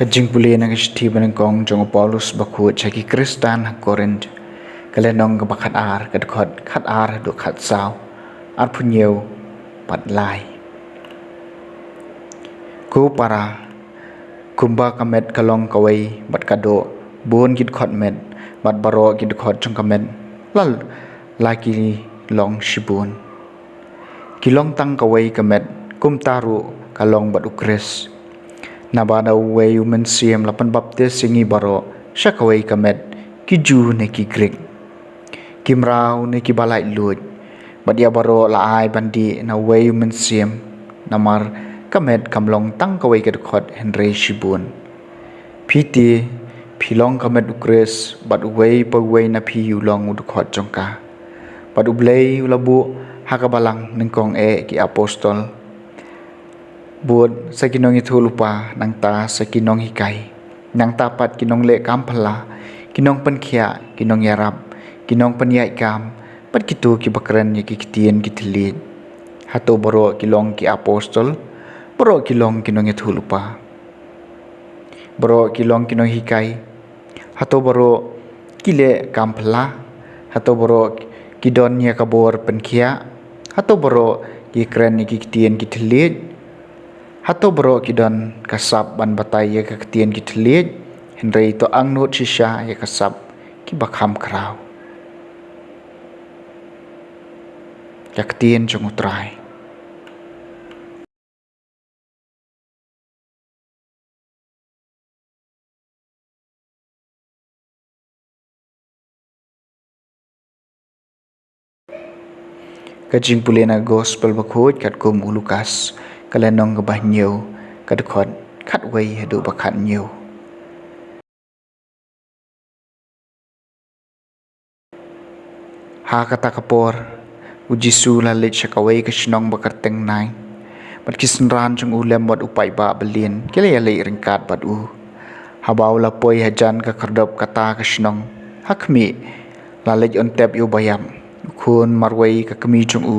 Ka Jingpule na kishti banangkong jong Paulus bakut chaki Kristan Korint kalenong ka bakat ar kadkot khat ar do khat sao Arphew-Saw pat lai ku para kumba kamet kalong kawai bat kado bon git khot met bat baro git khot jong kamet lal laki long shibun kilong tang kawai kamet kum taru kalong bat ukres nabada way human siam lapan baptis Sngi baro syakawai kamet kiju ne ki grek kimrau ne ki balai lut badia baro la ai bandi na way human siam namar kamet kamlong tang kawai kedkhot henry shibun piti philong kamet ukres bat way paway na phi ulong udkhot jongka bat ublei ulabu hakabalang ningkong ki apostol buat sa kinong ithulupa nang ta sa kinong hikay nang tapat kinong le kampala kinong pankhya kinong yarap kinong panyai kam pat kitu ki bakran ki kitien kitlit hato baro kilong ki apostol baro kilong kinong ithulupa baro kilong kinong hikay hato baro kile kampala hato baro kidon nya kabor pankhya hato baro ki kran ki kitien kitlit hato bro kidon kasap ban batai ya kaktian kitlit henry to ang not shisha ya kasap ki bakham kraw kaktian jong utrai ka Jingpule na gospel bakhut kat kum ulukas kalenong ka bahnyo kadkhot khatway hadu bakhat nyo ha kata kapor ujisu la lech kawai ka shinong bakarteng nai bat kisnran chung ulem bat upai ba belin kele le ringkat bat u habau la poi hajan ka khardop kata ka shinong hakmi la lech on tep yo bayam khun marwai ka kami chung u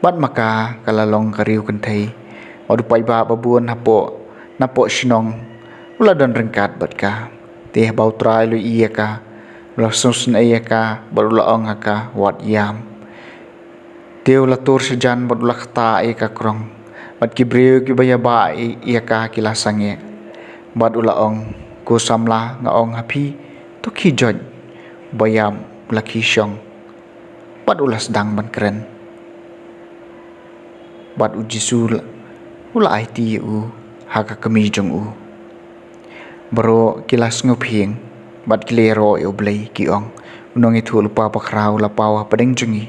bat maka kalalong kariu kan thai Wadu pai ba babun napo shinong ula don ringkat bat ka teh bau trai lu iya ka la sunsun iya ka barula ong ka wat yam teu la tur sejan barula khata iya ka krong bat kibriu ki baya ba iya ka kilasange bat ula ong ko samla nga ong hapi to ki joj bayam la ki shong bat ula sedang ban keren bat ujisul ula IT u haka kami jong u baro kilas ngoping bat klero yo blei ki ong unong itu lupa pakrau la pawa padeng jungi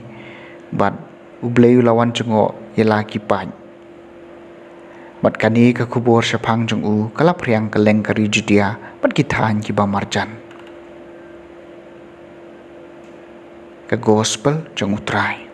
bat ublei lawan jongo yela ki pan bat kani ka kubor syapang jong u kalap riang keleng kari judia bat kithan ki ba marjan ka gospel jong utrai